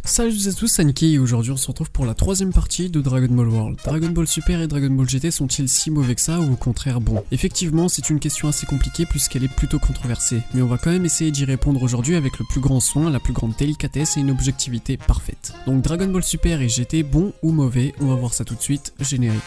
Salut à tous, c'est Anki et aujourd'hui on se retrouve pour la troisième partie de Dragon Ball World. Dragon Ball Super et Dragon Ball GT sont-ils si mauvais que ça ou au contraire bons? Effectivement, c'est une question assez compliquée puisqu'elle est plutôt controversée, mais on va quand même essayer d'y répondre aujourd'hui avec le plus grand soin, la plus grande délicatesse et une objectivité parfaite. Donc Dragon Ball Super et GT, bons ou mauvais? On va voir ça tout de suite, générique.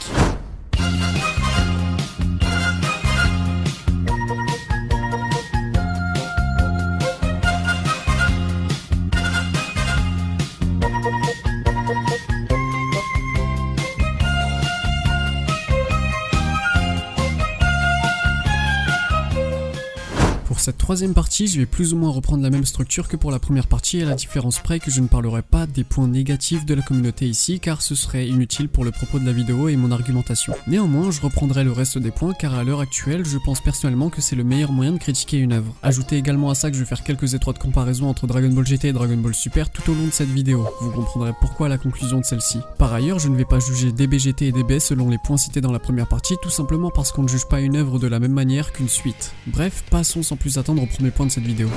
Pour cette troisième partie, je vais plus ou moins reprendre la même structure que pour la première partie, à la différence près que je ne parlerai pas des points négatifs de la communauté ici, car ce serait inutile pour le propos de la vidéo et mon argumentation. Néanmoins, je reprendrai le reste des points car à l'heure actuelle, je pense personnellement que c'est le meilleur moyen de critiquer une œuvre. Ajoutez également à ça que je vais faire quelques étroites comparaisons entre Dragon Ball GT et Dragon Ball Super tout au long de cette vidéo. Vous comprendrez pourquoi à la conclusion de celle-ci. Par ailleurs, je ne vais pas juger DBGT et DB selon les points cités dans la première partie, tout simplement parce qu'on ne juge pas une œuvre de la même manière qu'une suite. Bref, passons sans plus attendre au premier point de cette vidéo.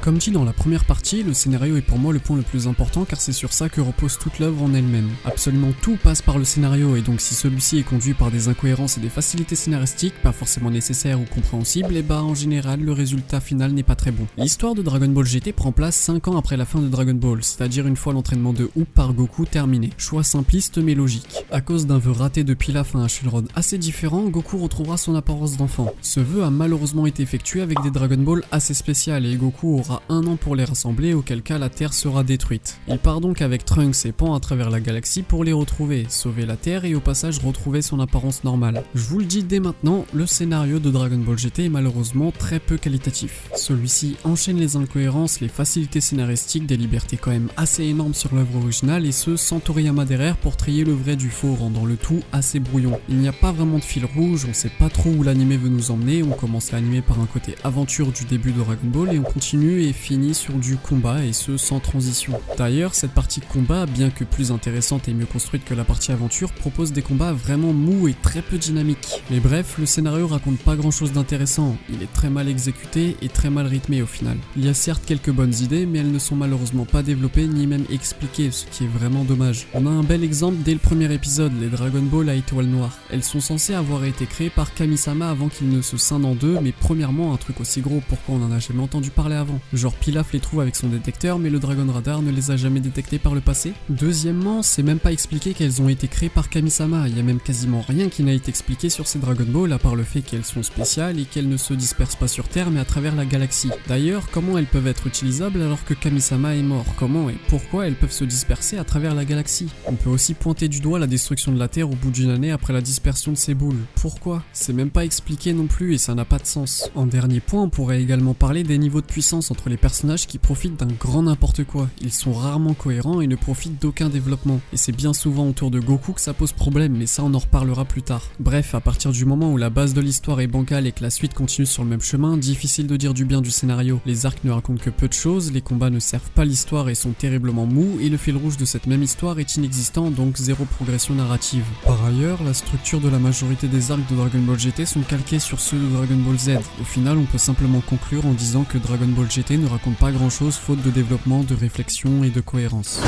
Comme dit dans la première partie, le scénario est pour moi le point le plus important car c'est sur ça que repose toute l'œuvre en elle-même. Absolument tout passe par le scénario et donc si celui-ci est conduit par des incohérences et des facilités scénaristiques pas forcément nécessaires ou compréhensibles, et bah en général le résultat final n'est pas très bon. L'histoire de Dragon Ball GT prend place 5 ans après la fin de Dragon Ball, c'est-à-dire une fois l'entraînement de Up par Goku terminé. Choix simpliste mais logique. À cause d'un vœu raté de Pilaf à un Shenron assez différent, Goku retrouvera son apparence d'enfant. Ce vœu a malheureusement été effectué avec des Dragon Ball assez spéciales et Goku aura un an pour les rassembler, auquel cas la Terre sera détruite. Il part donc avec Trunks et Pan à travers la galaxie pour les retrouver, sauver la Terre et au passage retrouver son apparence normale. Je vous le dis dès maintenant, le scénario de Dragon Ball GT est malheureusement très peu qualitatif. Celui-ci enchaîne les incohérences, les facilités scénaristiques, des libertés quand même assez énormes sur l'œuvre originale et ce sans Toriyama derrière pour trier le vrai du faux, rendant le tout assez brouillon. Il n'y a pas vraiment de fil rouge, on sait pas trop où l'anime veut nous emmener, on commence l'anime par un côté aventure du début de Dragon Ball et on continue et finit sur du combat et ce sans transition. D'ailleurs, cette partie de combat, bien que plus intéressante et mieux construite que la partie aventure, propose des combats vraiment mous et très peu dynamiques. Mais bref, le scénario raconte pas grand chose d'intéressant, il est très mal exécuté et très mal rythmé au final. Il y a certes quelques bonnes idées, mais elles ne sont malheureusement pas développées ni même expliquées, ce qui est vraiment dommage. On a un bel exemple dès le premier épisode, les Dragon Ball à étoile noire. Elles sont censées avoir été créées par Kami-sama avant qu'il ne se scinde en deux, mais premièrement, un truc aussi gros, pourquoi on en a jamais entendu parler avant? Genre Pilaf les trouve avec son détecteur mais le Dragon Radar ne les a jamais détectés par le passé. Deuxièmement, c'est même pas expliqué qu'elles ont été créées par Kami-sama, il y a même quasiment rien qui n'a été expliqué sur ces Dragon Ball à part le fait qu'elles sont spéciales et qu'elles ne se dispersent pas sur Terre mais à travers la galaxie. D'ailleurs, comment elles peuvent être utilisables alors que Kami-sama est mort? Comment et pourquoi elles peuvent se disperser à travers la galaxie? On peut aussi pointer du doigt la destruction de la Terre au bout d'une année après la dispersion de ces boules. Pourquoi? C'est même pas expliqué non plus et ça n'a pas de sens. En dernier point, on pourrait également parler des niveaux de puissance entre les personnages qui profitent d'un grand n'importe quoi. Ils sont rarement cohérents et ne profitent d'aucun développement. Et c'est bien souvent autour de Goku que ça pose problème, mais ça on en reparlera plus tard. Bref, à partir du moment où la base de l'histoire est bancale et que la suite continue sur le même chemin, difficile de dire du bien du scénario. Les arcs ne racontent que peu de choses, les combats ne servent pas l'histoire et sont terriblement mous, et le fil rouge de cette même histoire est inexistant, donc zéro progression narrative. Par ailleurs, la structure de la majorité des arcs de Dragon Ball GT sont calqués sur ceux de Dragon Ball Z. Au final, on peut simplement conclure en disant que Dragon Ball GT ne raconte pas grand chose faute de développement, de réflexion et de cohérence.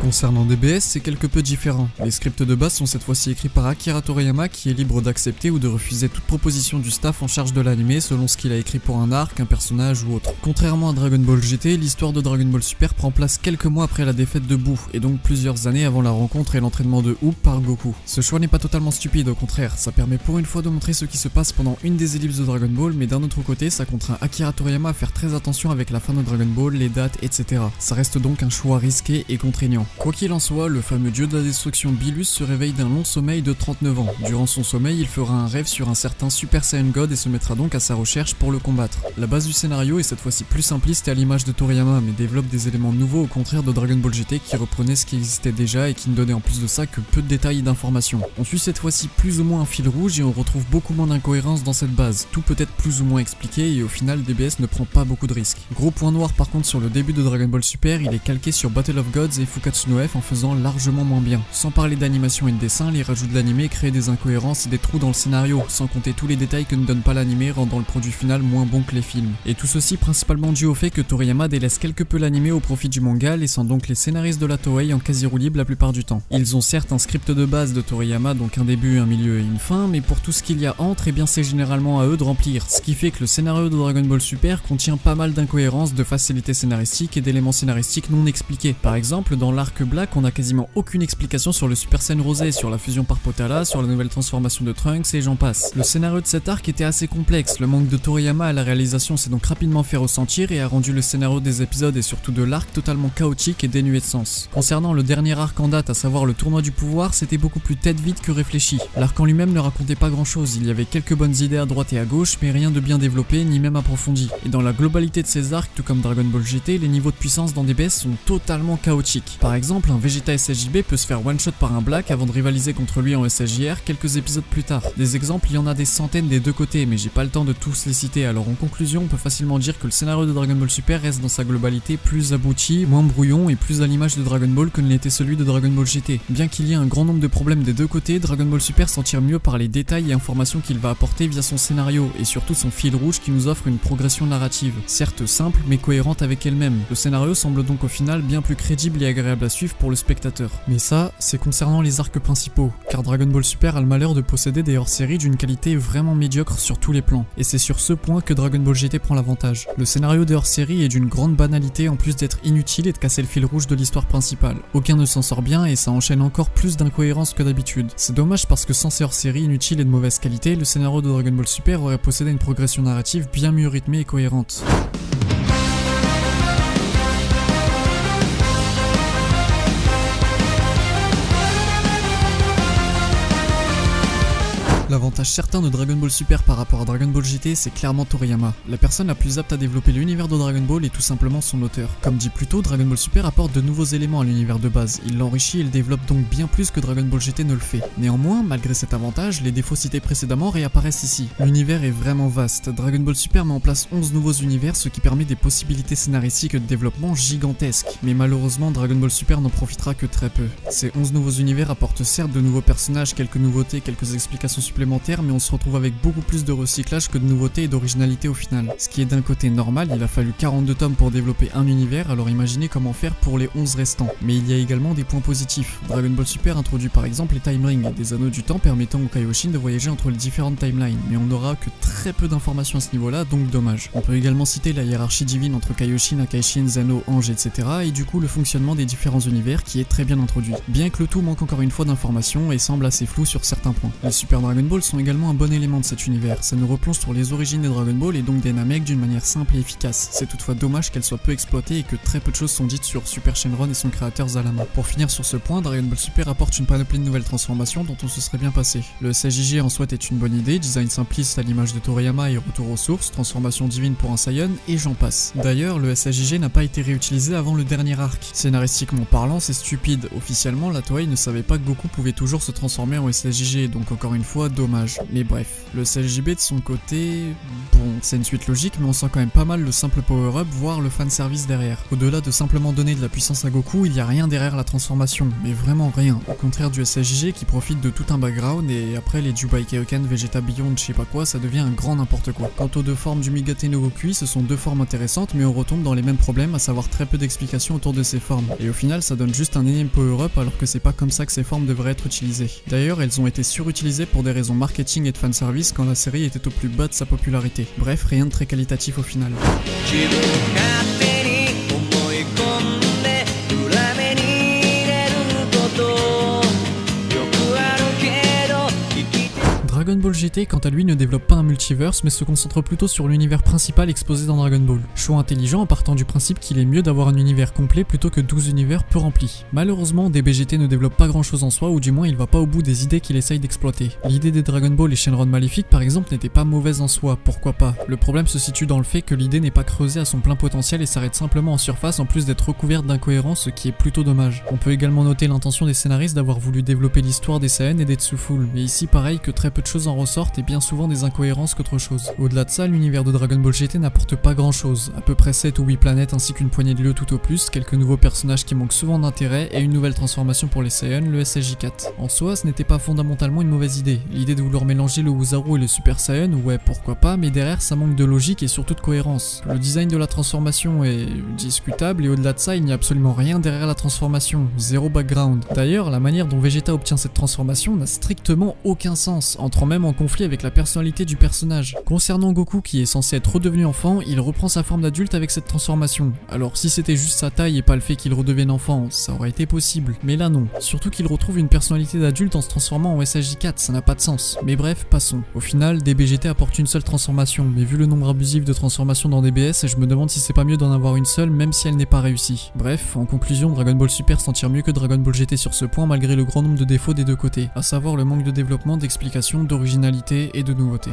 Concernant DBS, c'est quelque peu différent. Les scripts de base sont cette fois-ci écrits par Akira Toriyama qui est libre d'accepter ou de refuser toute proposition du staff en charge de l'anime selon ce qu'il a écrit pour un arc, un personnage ou autre. Contrairement à Dragon Ball GT, l'histoire de Dragon Ball Super prend place quelques mois après la défaite de Buu et donc plusieurs années avant la rencontre et l'entraînement de Up par Goku. Ce choix n'est pas totalement stupide, au contraire, ça permet pour une fois de montrer ce qui se passe pendant une des ellipses de Dragon Ball, mais d'un autre côté ça contraint Akira Toriyama à faire très attention avec la fin de Dragon Ball, les dates, etc. Ça reste donc un choix risqué et contraignant. Quoi qu'il en soit, le fameux dieu de la destruction Bilus se réveille d'un long sommeil de 39 ans. Durant son sommeil, il fera un rêve sur un certain Super Saiyan God et se mettra donc à sa recherche pour le combattre. La base du scénario est cette fois-ci plus simpliste et à l'image de Toriyama, mais développe des éléments nouveaux au contraire de Dragon Ball GT qui reprenait ce qui existait déjà et qui ne donnait en plus de ça que peu de détails et d'informations. On suit cette fois-ci plus ou moins un fil rouge et on retrouve beaucoup moins d'incohérences dans cette base. Tout peut être plus ou moins expliqué et au final DBS ne prend pas beaucoup de risques. Gros point noir par contre sur le début de Dragon Ball Super, il est calqué sur Battle of Gods et Fukatsu no F en faisant largement moins bien. Sans parler d'animation et de dessin, les rajouts de l'animé créent des incohérences et des trous dans le scénario, sans compter tous les détails que ne donne pas l'animé, rendant le produit final moins bon que les films. Et tout ceci principalement dû au fait que Toriyama délaisse quelque peu l'animé au profit du manga, laissant donc les scénaristes de la Toei en quasi roue libre la plupart du temps. Ils ont certes un script de base de Toriyama, donc un début, un milieu et une fin, mais pour tout ce qu'il y a entre, et bien c'est généralement à eux de remplir, ce qui fait que le scénario de Dragon Ball Super contient pas mal d'incohérences, de facilités scénaristiques et d'éléments scénaristiques non expliqués. Par exemple, dans l'arc Black, on a quasiment aucune explication sur le Super Saiyan Rosé, sur la fusion par Potala, sur la nouvelle transformation de Trunks et j'en passe. Le scénario de cet arc était assez complexe, le manque de Toriyama à la réalisation s'est donc rapidement fait ressentir et a rendu le scénario des épisodes et surtout de l'arc totalement chaotique et dénué de sens. Concernant le dernier arc en date, à savoir le tournoi du pouvoir, c'était beaucoup plus tête vide que réfléchi. L'arc en lui-même ne racontait pas grand chose, il y avait quelques bonnes idées à droite et à gauche, mais rien de bien développé ni même approfondi. Et dans la globalité de ces arcs, tout comme Dragon Ball GT, les niveaux de puissance dans DBS sont totalement chaotiques. Par exemple, un Vegeta SSJB peut se faire one-shot par un Black avant de rivaliser contre lui en SSJR quelques épisodes plus tard. Des exemples, il y en a des centaines des deux côtés, mais j'ai pas le temps de tous les citer, alors en conclusion, on peut facilement dire que le scénario de Dragon Ball Super reste dans sa globalité plus abouti, moins brouillon et plus à l'image de Dragon Ball que ne l'était celui de Dragon Ball GT. Bien qu'il y ait un grand nombre de problèmes des deux côtés, Dragon Ball Super s'en tire mieux par les détails et informations qu'il va apporter via son scénario, et surtout son fil rouge qui nous offre une progression narrative, certes simple mais cohérente avec elle-même. Le scénario semble donc au final bien plus crédible et agréable à suivre pour le spectateur. Mais ça, c'est concernant les arcs principaux, car Dragon Ball Super a le malheur de posséder des hors-séries d'une qualité vraiment médiocre sur tous les plans, et c'est sur ce point que Dragon Ball GT prend l'avantage. Le scénario des hors-séries est d'une grande banalité en plus d'être inutile et de casser le fil rouge de l'histoire principale. Aucun ne s'en sort bien et ça enchaîne encore plus d'incohérences que d'habitude. C'est dommage parce que sans ces hors-séries inutiles et de mauvaise qualité, le scénario de Dragon Ball Super aurait possédé une progression narrative bien mieux rythmée et cohérente. L'avantage certain de Dragon Ball Super par rapport à Dragon Ball GT, c'est clairement Toriyama. La personne la plus apte à développer l'univers de Dragon Ball est tout simplement son auteur. Comme dit plus tôt, Dragon Ball Super apporte de nouveaux éléments à l'univers de base, il l'enrichit et le développe donc bien plus que Dragon Ball GT ne le fait. Néanmoins, malgré cet avantage, les défauts cités précédemment réapparaissent ici. L'univers est vraiment vaste, Dragon Ball Super met en place 11 nouveaux univers, ce qui permet des possibilités scénaristiques et de développement gigantesques. Mais malheureusement, Dragon Ball Super n'en profitera que très peu. Ces 11 nouveaux univers apportent certes de nouveaux personnages, quelques nouveautés, quelques explications supplémentaires, mais on se retrouve avec beaucoup plus de recyclage que de nouveautés et d'originalité au final. Ce qui est d'un côté normal, il a fallu 42 tomes pour développer un univers, alors imaginez comment faire pour les 11 restants. Mais il y a également des points positifs. Dragon Ball Super introduit par exemple les Time Rings, des anneaux du temps permettant aux Kaioshin de voyager entre les différentes timelines, mais on n'aura que très peu d'informations à ce niveau-là, donc dommage. On peut également citer la hiérarchie divine entre Kaioshin, Akaishin, Zeno, Ange, etc. et du coup le fonctionnement des différents univers qui est très bien introduit. Bien que le tout manque encore une fois d'informations et semble assez flou sur certains points. Les Super Dragon Ball sont également un bon élément de cet univers, ça nous replonge sur les origines des Dragon Ball et donc des Namek d'une manière simple et efficace. C'est toutefois dommage qu'elle soit peu exploitée et que très peu de choses sont dites sur Super Shenron et son créateur Zalama. Pour finir sur ce point, Dragon Ball Super apporte une panoplie de nouvelles transformations dont on se serait bien passé. Le SSJG en soi est une bonne idée, design simpliste à l'image de Toriyama et retour aux sources, transformation divine pour un Saiyan et j'en passe. D'ailleurs, le SSJG n'a pas été réutilisé avant le dernier arc. Scénaristiquement parlant, c'est stupide. Officiellement, la Toei ne savait pas que Goku pouvait toujours se transformer en SSJG, donc encore une fois, dommage. Mais bref, le SSJB de son côté, bon, c'est une suite logique, mais on sent quand même pas mal le simple power-up, voire le fanservice derrière. Au-delà de simplement donner de la puissance à Goku, il y a rien derrière la transformation, mais vraiment rien. Au contraire du SSJG qui profite de tout un background et après les Jubai Kaioken, Vegeta Beyond, je sais pas quoi, ça devient un grand n'importe quoi. Quant aux deux formes du Migate no Gokui, ce sont deux formes intéressantes, mais on retombe dans les mêmes problèmes, à savoir très peu d'explications autour de ces formes. Et au final, ça donne juste un énième power-up alors que c'est pas comme ça que ces formes devraient être utilisées. D'ailleurs, elles ont été surutilisées pour des raisons marketing et de fanservice quand la série était au plus bas de sa popularité. Bref, rien de très qualitatif au final. Dragon Ball GT quant à lui ne développe pas un multiverse mais se concentre plutôt sur l'univers principal exposé dans Dragon Ball. Choix intelligent en partant du principe qu'il est mieux d'avoir un univers complet plutôt que 12 univers peu remplis. Malheureusement, DBGT ne développe pas grand chose en soi, ou du moins il va pas au bout des idées qu'il essaye d'exploiter. L'idée des Dragon Ball et Shenron Maléfique par exemple n'était pas mauvaise en soi, pourquoi pas. Le problème se situe dans le fait que l'idée n'est pas creusée à son plein potentiel et s'arrête simplement en surface en plus d'être recouverte d'incohérences, ce qui est plutôt dommage. On peut également noter l'intention des scénaristes d'avoir voulu développer l'histoire des Saiyans et des Tsufull, mais ici pareil que très peu de choses en ressortent et bien souvent des incohérences qu'autre chose. Au-delà de ça, l'univers de Dragon Ball GT n'apporte pas grand chose, à peu près 7 ou 8 planètes ainsi qu'une poignée de lieux tout au plus, quelques nouveaux personnages qui manquent souvent d'intérêt et une nouvelle transformation pour les Saiyans, le SSJ4. En soi, ce n'était pas fondamentalement une mauvaise idée. L'idée de vouloir mélanger le Woozaru et le Super Saiyan, ouais pourquoi pas, mais derrière ça manque de logique et surtout de cohérence. Le design de la transformation est discutable et au-delà de ça, il n'y a absolument rien derrière la transformation, zéro background. D'ailleurs, la manière dont Vegeta obtient cette transformation n'a strictement aucun sens, entrant même en conflit avec la personnalité du personnage. Concernant Goku qui est censé être redevenu enfant, il reprend sa forme d'adulte avec cette transformation. Alors si c'était juste sa taille et pas le fait qu'il redevienne enfant, ça aurait été possible. Mais là non. Surtout qu'il retrouve une personnalité d'adulte en se transformant en SSJ4, ça n'a pas de sens. Mais bref, passons. Au final, DBGT apporte une seule transformation, mais vu le nombre abusif de transformations dans DBS, je me demande si c'est pas mieux d'en avoir une seule même si elle n'est pas réussie. Bref, en conclusion, Dragon Ball Super s'en tire mieux que Dragon Ball GT sur ce point malgré le grand nombre de défauts des deux côtés, à savoir le manque de développement, d'explication, d'originalité et de nouveauté.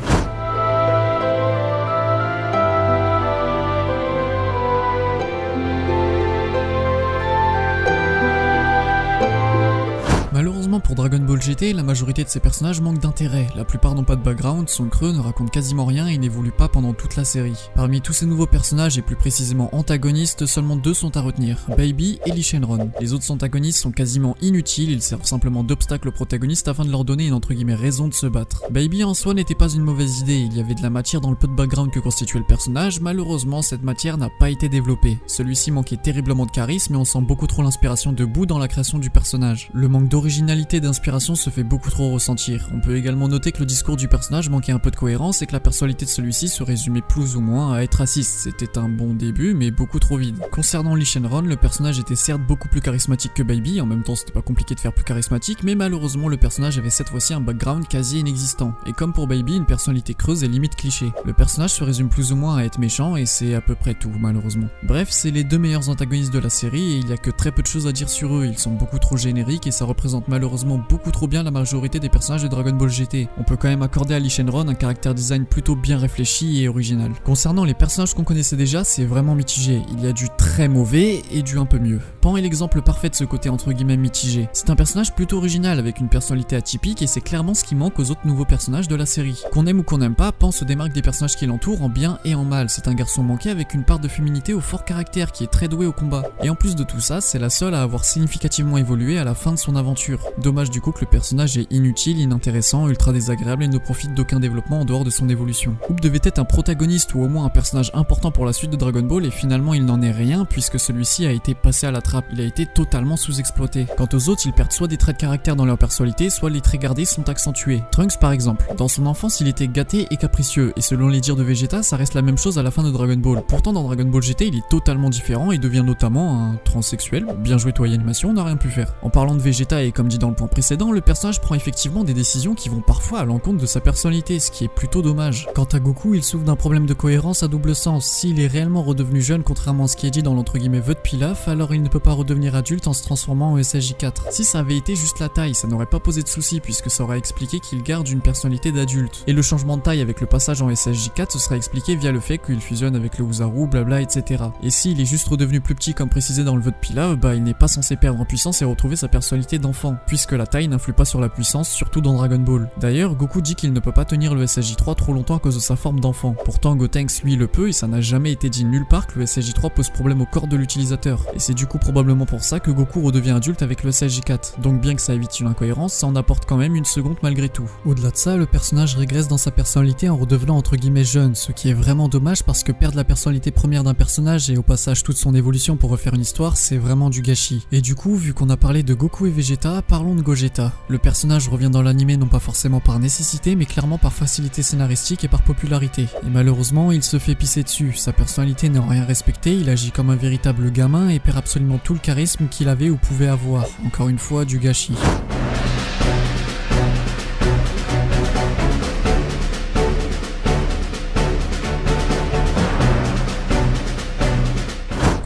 Malheureusement pour Dragon Ball GT, la majorité de ces personnages manquent d'intérêt, la plupart n'ont pas de background, sont creux, ne racontent quasiment rien et n'évoluent pas pendant toute la série. Parmi tous ces nouveaux personnages et plus précisément antagonistes, seulement 2 sont à retenir, Baby et Lee Shenron. Les autres antagonistes sont quasiment inutiles, ils servent simplement d'obstacle aux protagonistes afin de leur donner une entre guillemets raison de se battre. Baby en soi n'était pas une mauvaise idée, il y avait de la matière dans le peu de background que constituait le personnage, malheureusement cette matière n'a pas été développée. Celui-ci manquait terriblement de charisme et on sent beaucoup trop l'inspiration de Boo dans la création du personnage. Le manque d'originalité et d'inspiration se fait beaucoup trop ressentir. On peut également noter que le discours du personnage manquait un peu de cohérence et que la personnalité de celui-ci se résumait plus ou moins à être raciste. C'était un bon début mais beaucoup trop vide. Concernant Lee Shenron, le personnage était certes beaucoup plus charismatique que Baby, en même temps c'était pas compliqué de faire plus charismatique, mais malheureusement le personnage avait cette fois-ci un background quasi inexistant. Et comme pour Baby, une personnalité creuse et limite cliché. Le personnage se résume plus ou moins à être méchant et c'est à peu près tout malheureusement. Bref, c'est les 2 meilleurs antagonistes de la série et il y a que très peu de choses à dire sur eux, ils sont beaucoup trop génériques et ça représente malheureusement beaucoup trop bien la majorité des personnages de Dragon Ball GT. On peut quand même accorder à Lee Shenron un caractère design plutôt bien réfléchi et original. Concernant les personnages qu'on connaissait déjà, c'est vraiment mitigé. Il y a du très mauvais et du un peu mieux. Pan est l'exemple parfait de ce côté entre guillemets mitigé. C'est un personnage plutôt original avec une personnalité atypique et c'est clairement ce qui manque aux autres nouveaux personnages de la série. Qu'on aime ou qu'on n'aime pas, Pan se démarque des personnages qui l'entourent en bien et en mal. C'est un garçon manqué avec une part de féminité au fort caractère qui est très doué au combat. Et en plus de tout ça, c'est la seule à avoir significativement évolué à la fin de son aventure. Dommage du coup que le personnage est inutile, inintéressant, ultra désagréable et ne profite d'aucun développement en dehors de son évolution. Hoop devait être un protagoniste ou au moins un personnage important pour la suite de Dragon Ball et finalement il n'en est rien puisque celui-ci a été passé à la trappe, il a été totalement sous-exploité. Quant aux autres, ils perdent soit des traits de caractère dans leur personnalité, soit les traits gardés sont accentués. Trunks par exemple, dans son enfance il était gâté et capricieux et selon les dires de Vegeta ça reste la même chose à la fin de Dragon Ball. Pourtant dans Dragon Ball GT il est totalement différent et devient notamment un transsexuel. Bien joué toi Animation, on n'a rien pu faire. En parlant de Vegeta et comme dit dans le point précédent, le personnage prend effectivement des décisions qui vont parfois à l'encontre de sa personnalité, ce qui est plutôt dommage. Quant à Goku, il souffre d'un problème de cohérence à double sens. S'il est réellement redevenu jeune contrairement à ce qui est dit dans l'entre guillemets vœu de Pilaf, alors il ne peut pas redevenir adulte en se transformant en SSJ4. Si ça avait été juste la taille, ça n'aurait pas posé de soucis puisque ça aurait expliqué qu'il garde une personnalité d'adulte. Et le changement de taille avec le passage en SSJ4 ce serait expliqué via le fait qu'il fusionne avec le Woozaru, blabla, etc. Et s'il est juste redevenu plus petit comme précisé dans le vœu de Pilaf, bah il n'est pas censé perdre en puissance et retrouver sa personnalité d'enfant, puisque la taille n'influe pas sur la puissance, surtout dans Dragon Ball. D'ailleurs, Goku dit qu'il ne peut pas tenir le SSJ3 trop longtemps à cause de sa forme d'enfant. Pourtant, Gotenks lui le peut et ça n'a jamais été dit nulle part que le SSJ3 pose problème au corps de l'utilisateur. Et c'est du coup probablement pour ça que Goku redevient adulte avec le SSJ4. Donc bien que ça évite une incohérence, ça en apporte quand même une seconde malgré tout. Au-delà de ça, le personnage régresse dans sa personnalité en redevenant entre guillemets jeune, ce qui est vraiment dommage parce que perdre la personnalité première d'un personnage et au passage toute son évolution pour refaire une histoire, c'est vraiment du gâchis. Et du coup, vu qu'on a parlé de Goku et Vegeta, parlons de Gogeta. Le personnage revient dans l'anime non pas forcément par nécessité mais clairement par facilité scénaristique et par popularité. Et malheureusement il se fait pisser dessus, sa personnalité n'est en rien respectée, il agit comme un véritable gamin et perd absolument tout le charisme qu'il avait ou pouvait avoir. Encore une fois du gâchis.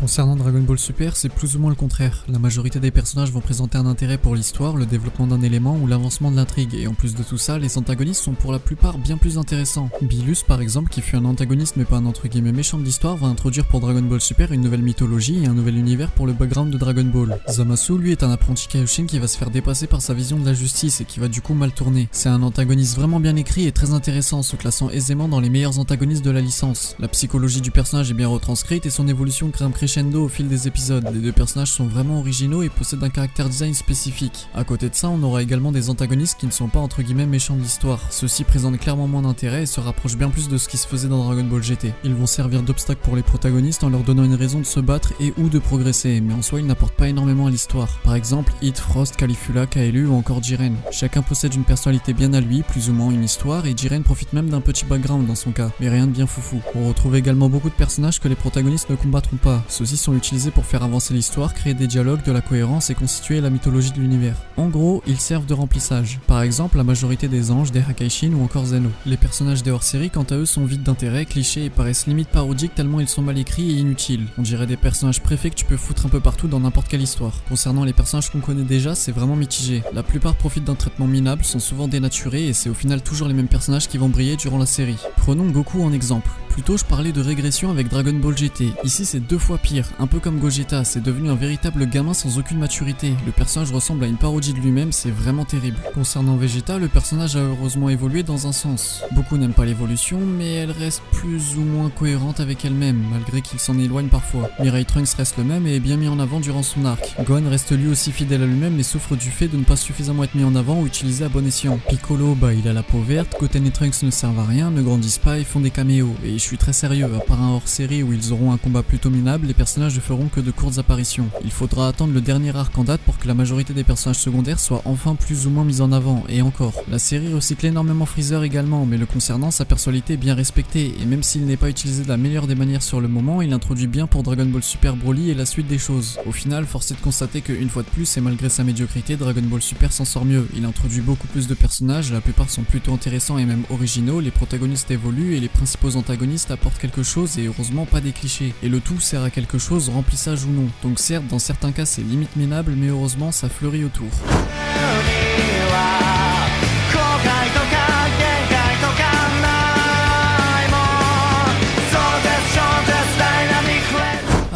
Concernant Dragon Ball Super, c'est plus ou moins le contraire. La majorité des personnages vont présenter un intérêt pour l'histoire, le développement d'un élément ou l'avancement de l'intrigue, et en plus de tout ça, les antagonistes sont pour la plupart bien plus intéressants. Bilus par exemple, qui fut un antagoniste mais pas un entre guillemets méchant de l'histoire, va introduire pour Dragon Ball Super une nouvelle mythologie et un nouvel univers pour le background de Dragon Ball. Zamasu lui est un apprenti Kaioshin qui va se faire dépasser par sa vision de la justice et qui va du coup mal tourner. C'est un antagoniste vraiment bien écrit et très intéressant, se classant aisément dans les meilleurs antagonistes de la licence. La psychologie du personnage est bien retranscrite et son évolution crée un crescendo au fil des épisodes. Les deux personnages sont vraiment originaux et possèdent un caractère design spécifique. À côté de ça, on aura également des antagonistes qui ne sont pas entre guillemets méchants de l'histoire. Ceux-ci présentent clairement moins d'intérêt et se rapprochent bien plus de ce qui se faisait dans Dragon Ball GT. Ils vont servir d'obstacle pour les protagonistes en leur donnant une raison de se battre et ou de progresser, mais en soi ils n'apportent pas énormément à l'histoire. Par exemple, Hit, Frost, Caligula, Kaelu ou encore Jiren. Chacun possède une personnalité bien à lui, plus ou moins une histoire, et Jiren profite même d'un petit background dans son cas, mais rien de bien foufou. On retrouve également beaucoup de personnages que les protagonistes ne combattront pas. Ceux-ci sont utilisés pour faire avancer l'histoire, créer des dialogues, de la cohérence et constituer la mythologie de l'univers. En gros, ils servent de remplissage. Par exemple, la majorité des anges, des Hakaishin ou encore Zeno. Les personnages des hors-série, quant à eux, sont vides d'intérêt, clichés et paraissent limite parodiques tellement ils sont mal écrits et inutiles. On dirait des personnages préfets que tu peux foutre un peu partout dans n'importe quelle histoire. Concernant les personnages qu'on connaît déjà, c'est vraiment mitigé. La plupart profitent d'un traitement minable, sont souvent dénaturés et c'est au final toujours les mêmes personnages qui vont briller durant la série. Prenons Goku en exemple. Plus tôt je parlais de régression avec Dragon Ball GT. Ici c'est 2 fois pire, un peu comme Gogeta, c'est devenu un véritable gamin sans aucune maturité. Le personnage ressemble à une parodie de lui-même, c'est vraiment terrible. Concernant Vegeta, le personnage a heureusement évolué dans un sens. Beaucoup n'aiment pas l'évolution, mais elle reste plus ou moins cohérente avec elle-même, malgré qu'il s'en éloigne parfois. Mirai Trunks reste le même et est bien mis en avant durant son arc. Gohan reste lui aussi fidèle à lui-même mais souffre du fait de ne pas suffisamment être mis en avant ou utilisé à bon escient. Piccolo, bah il a la peau verte, Goten et Trunks ne servent à rien, ne grandissent pas et font des caméos. Et je suis très sérieux, à part un hors-série où ils auront un combat plutôt minable, les personnages ne feront que de courtes apparitions. Il faudra attendre le dernier arc en date pour que la majorité des personnages secondaires soient enfin plus ou moins mis en avant, et encore. La série recycle énormément Freezer également, mais le concernant, sa personnalité est bien respectée, et même s'il n'est pas utilisé de la meilleure des manières sur le moment, il introduit bien pour Dragon Ball Super Broly et la suite des choses. Au final, force est de constater qu'une fois de plus, et malgré sa médiocrité, Dragon Ball Super s'en sort mieux. Il introduit beaucoup plus de personnages, la plupart sont plutôt intéressants et même originaux, les protagonistes évoluent et les principaux antagonistes apportent quelque chose et heureusement pas des clichés. Et le tout sert à quelque chose, remplissage ou non. Donc certes, dans certains cas c'est limite minable, mais heureusement ça fleurit autour.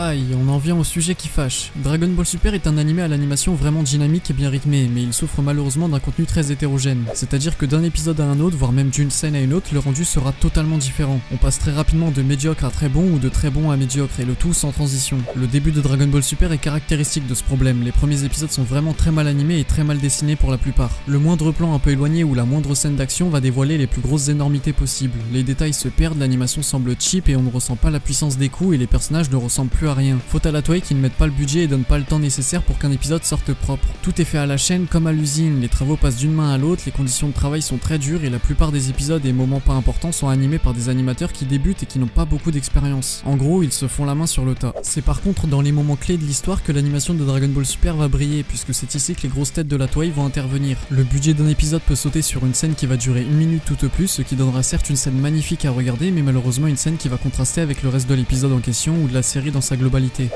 Aïe, on en vient au sujet qui fâche. Dragon Ball Super est un animé à l'animation vraiment dynamique et bien rythmée, mais il souffre malheureusement d'un contenu très hétérogène. C'est-à-dire que d'un épisode à un autre, voire même d'une scène à une autre, le rendu sera totalement différent. On passe très rapidement de médiocre à très bon ou de très bon à médiocre, et le tout sans transition. Le début de Dragon Ball Super est caractéristique de ce problème. Les premiers épisodes sont vraiment très mal animés et très mal dessinés pour la plupart. Le moindre plan un peu éloigné ou la moindre scène d'action va dévoiler les plus grosses énormités possibles. Les détails se perdent, l'animation semble cheap et on ne ressent pas la puissance des coups et les personnages ne ressemblent plus à rien. Faute à la Toei qui ne mettent pas le budget et donnent pas le temps nécessaire pour qu'un épisode sorte propre. Tout est fait à la chaîne comme à l'usine, les travaux passent d'une main à l'autre, les conditions de travail sont très dures et la plupart des épisodes et moments pas importants sont animés par des animateurs qui débutent et qui n'ont pas beaucoup d'expérience. En gros, ils se font la main sur le tas. C'est par contre dans les moments clés de l'histoire que l'animation de Dragon Ball Super va briller, puisque c'est ici que les grosses têtes de la Toei vont intervenir. Le budget d'un épisode peut sauter sur une scène qui va durer 1 minute tout au plus, ce qui donnera certes une scène magnifique à regarder, mais malheureusement une scène qui va contraster avec le reste de l'épisode en question ou de la série dans sa globalité.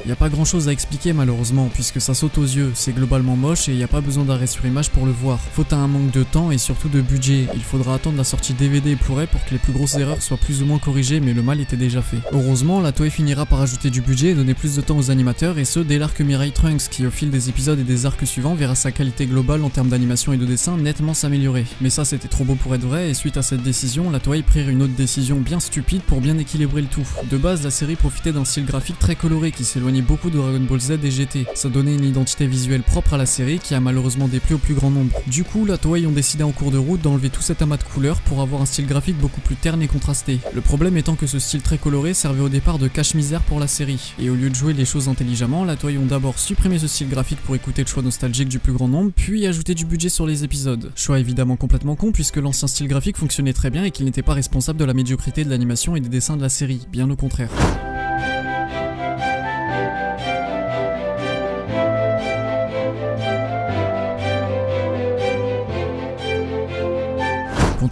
Y a pas grand chose à expliquer malheureusement, puisque ça saute aux yeux, c'est globalement moche et y a pas besoin d'arrêt sur image pour le voir. Faute à un manque de temps et surtout de budget, il faudra attendre la sortie DVD et Blu-ray pour que les plus grosses erreurs soient plus ou moins corrigées, mais le mal était déjà fait. Heureusement, la Toei finira par ajouter du budget et donner plus de temps aux animateurs, et ce dès l'arc Mirai Trunks qui au fil des épisodes et des arcs suivants verra sa qualité globale en termes d'animation et de dessin nettement s'améliorer. Mais ça c'était trop beau pour être vrai, et suite à cette décision, la Toei prit une autre décision bien stupide pour bien équilibrer le tout. De base, la série profitait d'un style graphique très coloré qui s'éloignait beaucoup de Dragon Ball Z et GT. Ça donnait une identité visuelle propre à la série qui a malheureusement déplu au plus grand nombre. Du coup, la Toei ont décidé en cours de route d'enlever tout cet amas de couleurs pour avoir un style graphique beaucoup plus terne et contrasté. Le problème étant que ce style très coloré servait au départ de cache-misère pour la série. Et au lieu de jouer les choses intelligemment, la Toei ont d'abord supprimé ce style graphique pour écouter le choix nostalgique du plus grand nombre, puis ajouter du budget sur les épisodes. Choix évidemment complètement con puisque l'ancien style graphique fonctionnait très bien et qu'il n'était pas responsable de la médiocrité de l'animation et des dessins de la série, bien au contraire.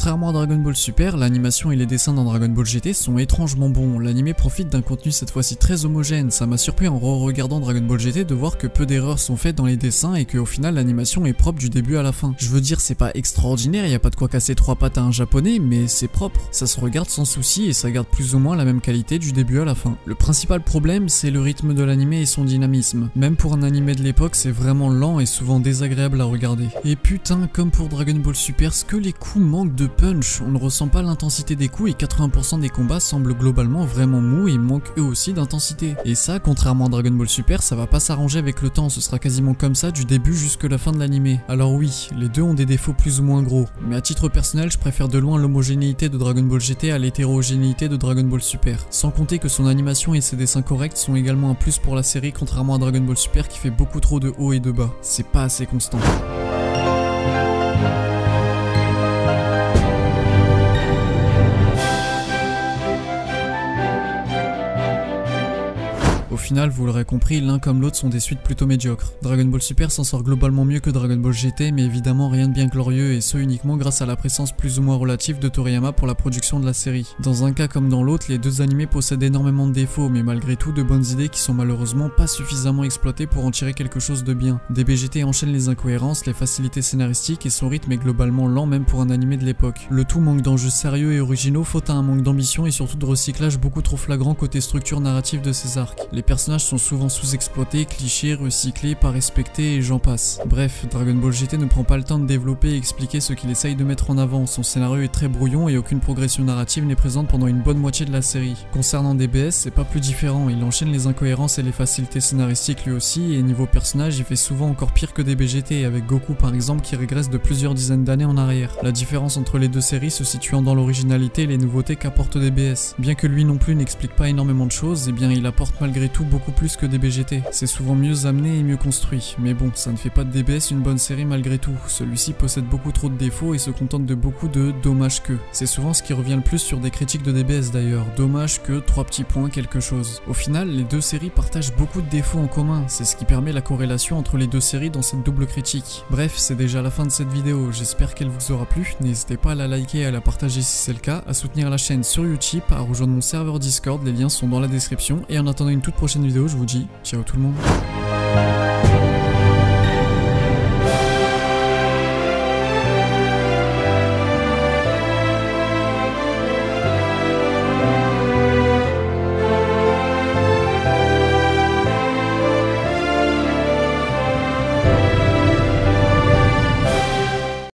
Contrairement à Dragon Ball Super, l'animation et les dessins dans Dragon Ball GT sont étrangement bons. L'anime profite d'un contenu cette fois-ci très homogène. Ça m'a surpris en re-regardant Dragon Ball GT de voir que peu d'erreurs sont faites dans les dessins et qu'au final l'animation est propre du début à la fin. Je veux dire, c'est pas extraordinaire, y a pas de quoi casser trois pattes à un japonais, mais c'est propre. Ça se regarde sans souci et ça garde plus ou moins la même qualité du début à la fin. Le principal problème, c'est le rythme de l'anime et son dynamisme. Même pour un animé de l'époque, c'est vraiment lent et souvent désagréable à regarder. Et putain, comme pour Dragon Ball Super, ce que les coups manquent de punch, on ne ressent pas l'intensité des coups et 80% des combats semblent globalement vraiment mous et manquent eux aussi d'intensité. Et ça, contrairement à Dragon Ball Super, ça va pas s'arranger avec le temps, ce sera quasiment comme ça du début jusqu'à la fin de l'anime. Alors oui, les deux ont des défauts plus ou moins gros, mais à titre personnel, je préfère de loin l'homogénéité de Dragon Ball GT à l'hétérogénéité de Dragon Ball Super. Sans compter que son animation et ses dessins corrects sont également un plus pour la série, contrairement à Dragon Ball Super qui fait beaucoup trop de haut et de bas. C'est pas assez constant. Au final, vous l'aurez compris, l'un comme l'autre sont des suites plutôt médiocres. Dragon Ball Super s'en sort globalement mieux que Dragon Ball GT, mais évidemment rien de bien glorieux, et ce uniquement grâce à la présence plus ou moins relative de Toriyama pour la production de la série. Dans un cas comme dans l'autre, les deux animés possèdent énormément de défauts, mais malgré tout de bonnes idées qui sont malheureusement pas suffisamment exploitées pour en tirer quelque chose de bien. DBGT enchaîne les incohérences, les facilités scénaristiques, et son rythme est globalement lent même pour un animé de l'époque. Le tout manque d'enjeux sérieux et originaux, faute à un manque d'ambition et surtout de recyclage beaucoup trop flagrant côté structure narrative de ses arcs. Les personnages sont souvent sous-exploités, clichés, recyclés, pas respectés et j'en passe. Bref, Dragon Ball GT ne prend pas le temps de développer et expliquer ce qu'il essaye de mettre en avant. Son scénario est très brouillon et aucune progression narrative n'est présente pendant une bonne moitié de la série. Concernant DBS, c'est pas plus différent, il enchaîne les incohérences et les facilités scénaristiques lui aussi, et niveau personnage, il fait souvent encore pire que DBGT, avec Goku par exemple qui régresse de plusieurs dizaines d'années en arrière. La différence entre les deux séries se situant dans l'originalité et les nouveautés qu'apporte DBS. Bien que lui non plus n'explique pas énormément de choses, eh bien il apporte malgré tout beaucoup plus que DBGT. C'est souvent mieux amené et mieux construit, mais bon, ça ne fait pas de DBS une bonne série malgré tout. Celui-ci possède beaucoup trop de défauts et se contente de beaucoup de dommage que. C'est souvent ce qui revient le plus sur des critiques de DBS d'ailleurs, dommage que, 3 petits points quelque chose. Au final, les deux séries partagent beaucoup de défauts en commun, c'est ce qui permet la corrélation entre les deux séries dans cette double critique. Bref, c'est déjà la fin de cette vidéo, j'espère qu'elle vous aura plu, n'hésitez pas à la liker et à la partager si c'est le cas, à soutenir la chaîne sur Utip, à rejoindre mon serveur Discord, les liens sont dans la description, et en attendant une toute prochaine vidéo, je vous dis ciao tout le monde.